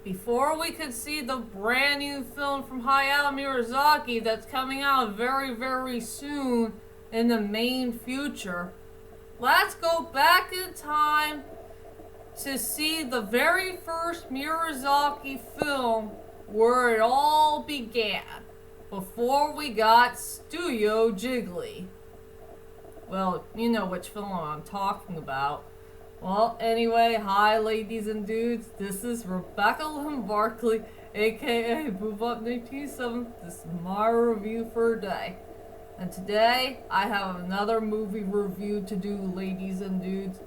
before we could see the brand new film from Hayao Miyazaki that's coming out very, very soon in the main future, let's go back in time to see the very first Miyazaki film where it all began, before we got Studio Ghibli. Well, you know which film I'm talking about. Well, anyway, hi ladies and dudes, this is Rebecca Lynn Barkley, aka Boobop927. This is my review for a day. And today, I have another movie review to do, ladies and dudes.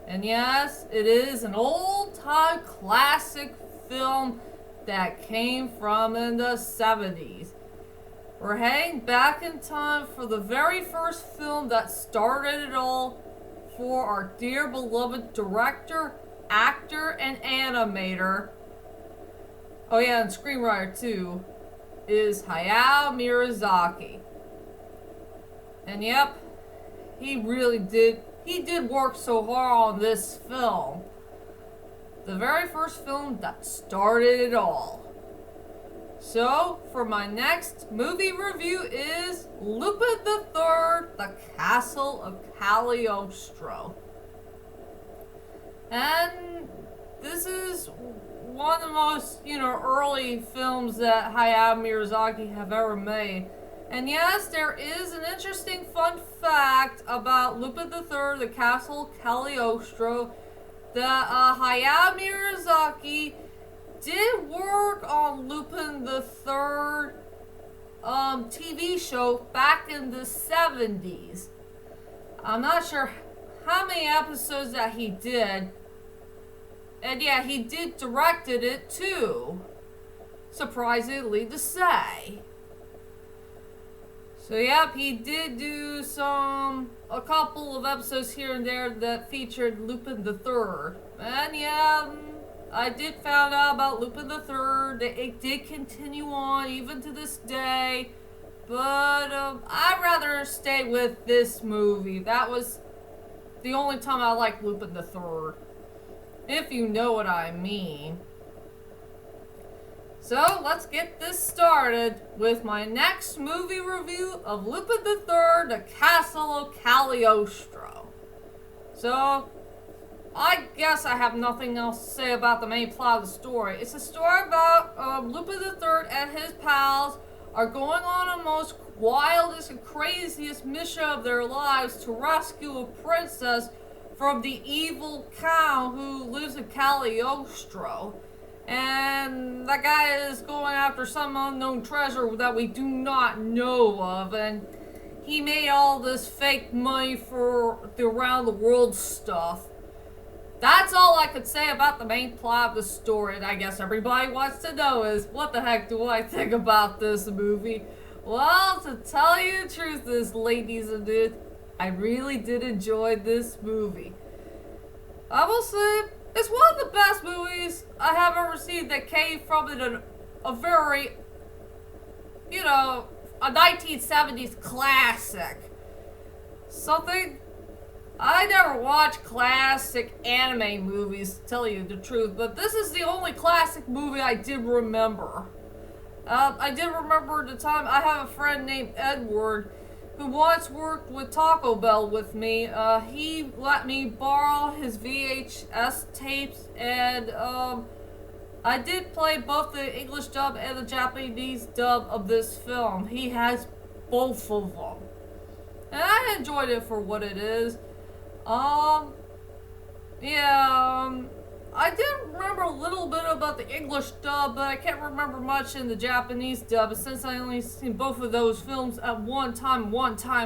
And yes, it is an old-time classic film that came from in the 70s. We're heading back in time for the very first film that started it all for our dear beloved director, actor, and animator. Oh yeah, and screenwriter too, is Hayao Miyazaki. And yep, he did work so hard on this film. The very first film that started it all. So, for my next movie review is Lupin the Third, The Castle of Cagliostro. And this is one of the most, early films that Hayao Miyazaki have ever made. And yes, there is an interesting fun fact about Lupin the Third, The Castle of Cagliostro, that Hayao Miyazaki did work on Lupin the Third TV show back in the 70s. I'm not sure how many episodes that he did. And yeah, he did directed it too. Surprisingly to say. So yep, he did do a couple of episodes here and there that featured Lupin the Third. And yeah, I did find out about Lupin the Third. It did continue on even to this day. But I'd rather stay with this movie. That was the only time I liked Lupin the Third, if you know what I mean. So let's get this started with my next movie review of Lupin the Third, The Castle of Cagliostro. So I guess I have nothing else to say about the main plot of the story. It's a story about Lupin the Third and his pals are going on the most wildest and craziest mission of their lives to rescue a princess from the evil count who lives in Cagliostro. And that guy is going after some unknown treasure that we do not know of, and he made all this fake money for the around the world stuff. That's all I could say about the main plot of the story, and I guess everybody wants to know is, what the heck do I think about this movie? Well, to tell you the truth is, ladies and dudes, I really did enjoy this movie. I will say, it's one of the best movies I have ever seen that came from a very, a 1970s classic. Something, I never watched classic anime movies, to tell you the truth, but this is the only classic movie I did remember. I did remember at the time, I have a friend named Edward who once worked with Taco Bell with me. He let me borrow his VHS tapes, and I did play both the English dub and the Japanese dub of this film. He has both of them. And I enjoyed it for what it is. I did remember a little bit about the English dub, but I can't remember much in the Japanese dub, since I only seen both of those films at one time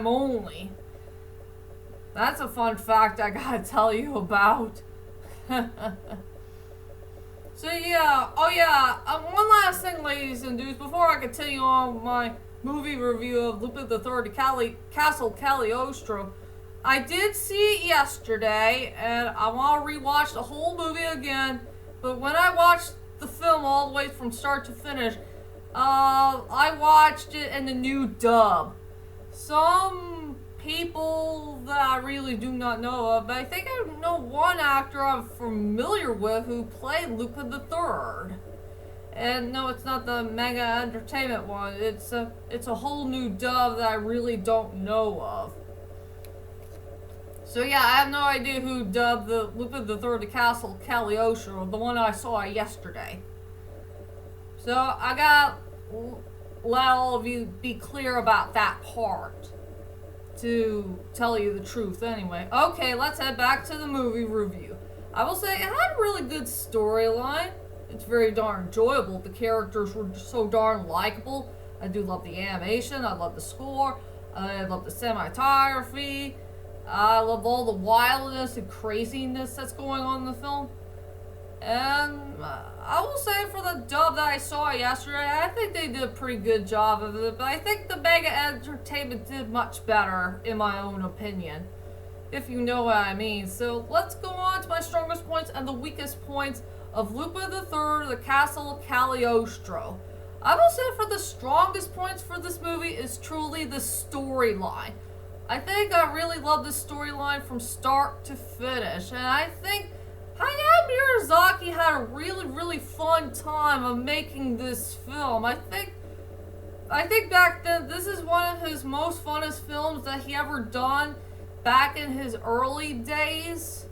only. That's a fun fact I gotta tell you about. So yeah, one last thing, ladies and dudes, before I continue on my movie review of Lupin the Third, Castle Cagliostro. I did see it yesterday, and I want to rewatch the whole movie again, but when I watched the film all the way from start to finish, I watched it in the new dub. Some people that I really do not know of, but I think I know one actor I'm familiar with who played Lupin the Third. And no, it's not the Mega Entertainment one. It's a whole new dub that I really don't know of. So yeah, I have no idea who dubbed the Lupin the Third, the Castle Cagliostro, the one I saw yesterday. So I gotta let all of you be clear about that part, to tell you the truth anyway. Okay, let's head back to the movie review. I will say it had a really good storyline. It's very darn enjoyable. The characters were so darn likable. I do love the animation. I love the score. I love the cinematography. I love all the wildness and craziness that's going on in the film. And I will say for the dub that I saw yesterday, I think they did a pretty good job of it. But I think the Mega Entertainment did much better, in my own opinion, if you know what I mean. So let's go on to my strongest points and the weakest points of Lupin the Third, the Castle Cagliostro. I will say for the strongest points for this movie is truly the storyline. I think I really love the storyline from start to finish, and I think Hayao Miyazaki had a really fun time of making this film. I think back then this is one of his most funnest films that he ever done back in his early days.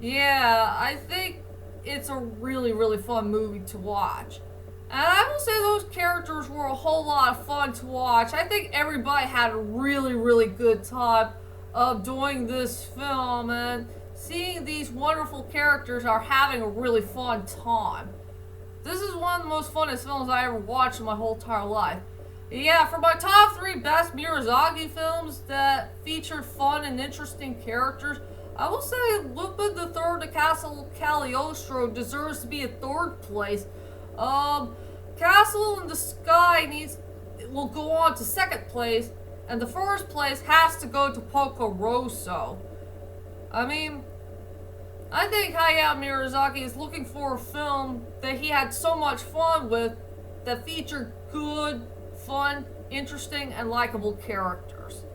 Yeah, I think it's a really fun movie to watch. And I will say those characters were a whole lot of fun to watch. I think everybody had a really good time of doing this film, and seeing these wonderful characters are having a really fun time. This is one of the most funnest films I ever watched in my whole entire life. Yeah, for my top 3 best Miyazaki films that featured fun and interesting characters, I will say Lupin the Third, the Castle Cagliostro deserves to be a 3rd place. Castle in the Sky will go on to 2nd place, and the 1st place has to go to Porco Rosso. I mean, I think Hayao Miyazaki is looking for a film that he had so much fun with, that featured good, fun, interesting, and likable characters.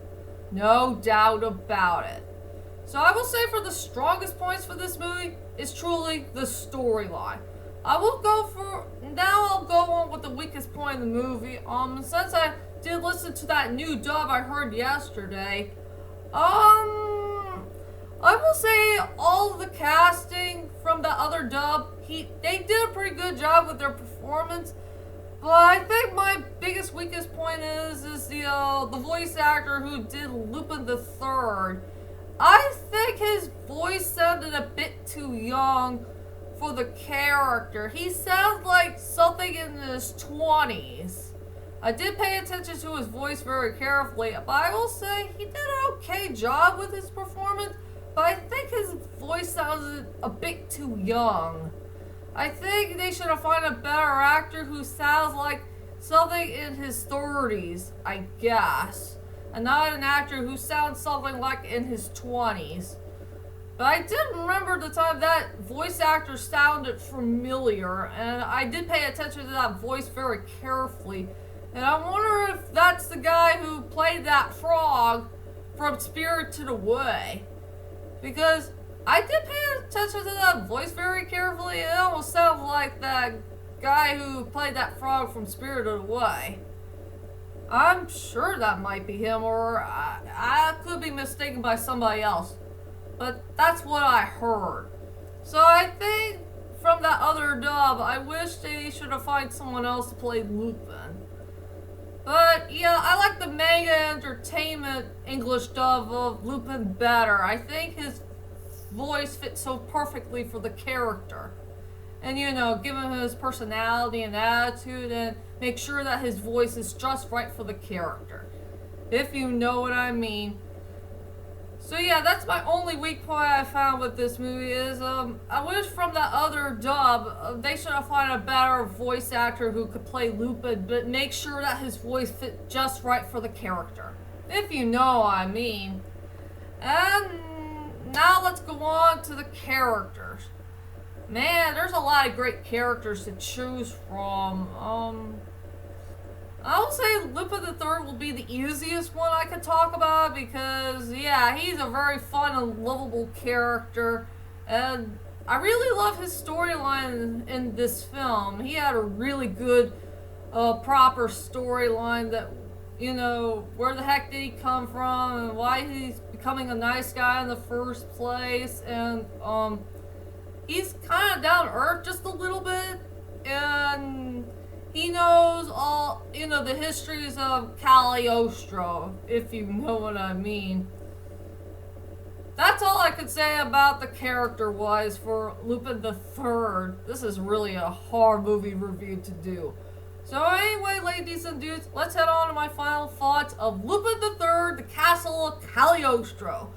No doubt about it. So I will say for the strongest points for this movie is truly the storyline. I'll go on with the weakest point in the movie. Since I did listen to that new dub I heard yesterday, I will say all of the casting from the other dub, they did a pretty good job with their performance. But I think my biggest weakest point is the voice actor who did Lupin the Third. I think his voice sounded a bit too young for the character. He sounds like something in his 20s. I did pay attention to his voice very carefully, but I will say he did an okay job with his performance, but I think his voice sounded a bit too young. I think they should have found a better actor who sounds like something in his 30s, I guess, and not an actor who sounds something like in his 20s. But I did remember the time that voice actor sounded familiar, and I did pay attention to that voice very carefully. And I wonder if that's the guy who played that frog from Spirited Away. Because I did pay attention to that voice very carefully. It almost sounds like that guy who played that frog from Spirited Away. I'm sure that might be him, or I could be mistaken by somebody else. But that's what I heard. So I think from that other dub, I wish they should have found someone else to play Lupin. But yeah, I like the Mega Entertainment English dub of Lupin better. I think his voice fits so perfectly for the character. And give him his personality and attitude, and make sure that his voice is just right for the character. If you know what I mean. So yeah, that's my only weak point I found with this movie is, I wish from the other dub, they should have found a better voice actor who could play Lupin, but make sure that his voice fit just right for the character. If you know what I mean. And now let's go on to the characters. Man, there's a lot of great characters to choose from. I will say Lupin the Third will be the easiest one I could talk about because, yeah, he's a very fun and lovable character. And I really love his storyline in this film. He had a really good, proper storyline that, you know, where the heck did he come from and why he's becoming a nice guy in the first place. And, he's kind of down to earth just a little bit. And he knows all, you know, the histories of Cagliostro, if you know what I mean. That's all I could say about the character-wise for Lupin the Third. This is really a hard movie review to do. So anyway, ladies and dudes, let's head on to my final thoughts of Lupin the Third, The Castle of Cagliostro.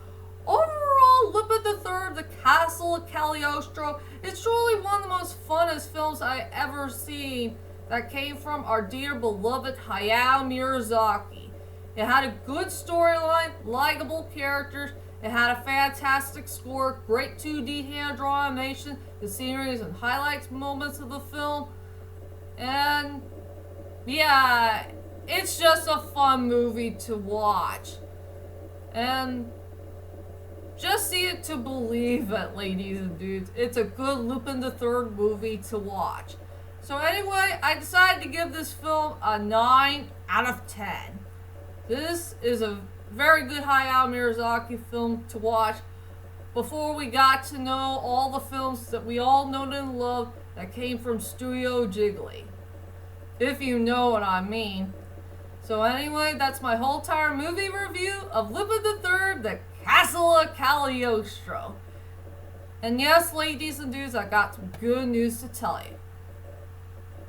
Overall, Lupin the Third, The Castle of Cagliostro is truly one of the most funnest films I ever seen that came from our dear beloved Hayao Miyazaki. It had a good storyline, likable characters, it had a fantastic score, great 2D hand-drawn animation, the scenery and highlights moments of the film, and yeah, it's just a fun movie to watch. And just see it to believe it, ladies and dudes. It's a good Lupin the Third movie to watch. So anyway, I decided to give this film a 9 out of 10. This is a very good Hayao Miyazaki film to watch before we got to know all the films that we all know and love that came from Studio Ghibli. If you know what I mean. So anyway, that's my whole entire movie review of Lupin the Third, The Castle of Cagliostro. And yes, ladies and dudes, I got some good news to tell you.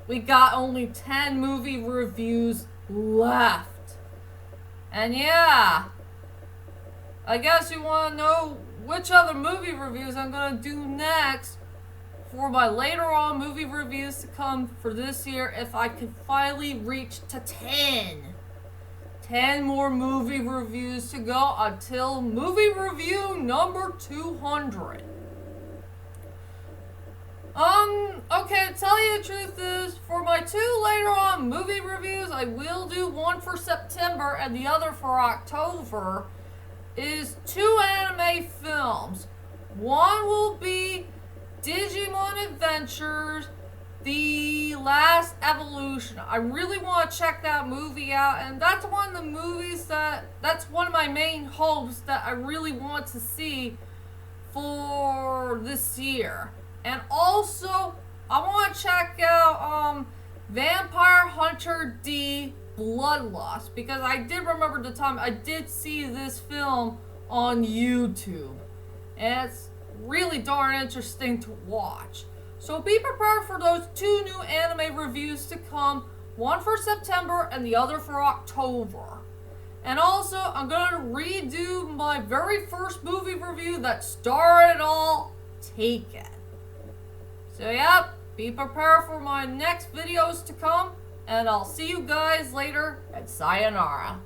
We got only 10 movie reviews left. And yeah, I guess you want to know which other movie reviews I'm going to do next for my later on movie reviews to come for this year if I can finally reach to 10. 10 more movie reviews to go until movie review number 200. Okay, to tell you the truth is, for my 2 later on movie reviews, I will do one for September and the other for October, is 2 anime films. One will be Digimon Adventures, The Last Evolution. I really want to check that movie out, and that's one of the movies that's one of my main hopes that I really want to see for this year. And also, I want to check out Vampire Hunter D Bloodlust, because I did remember the time I did see this film on YouTube. And it's really darn interesting to watch. So be prepared for those 2 new anime reviews to come, one for September and the other for October. And also, I'm going to redo my very first movie review that started it all, Taken. So yep, be prepared for my next videos to come, and I'll see you guys later, and sayonara.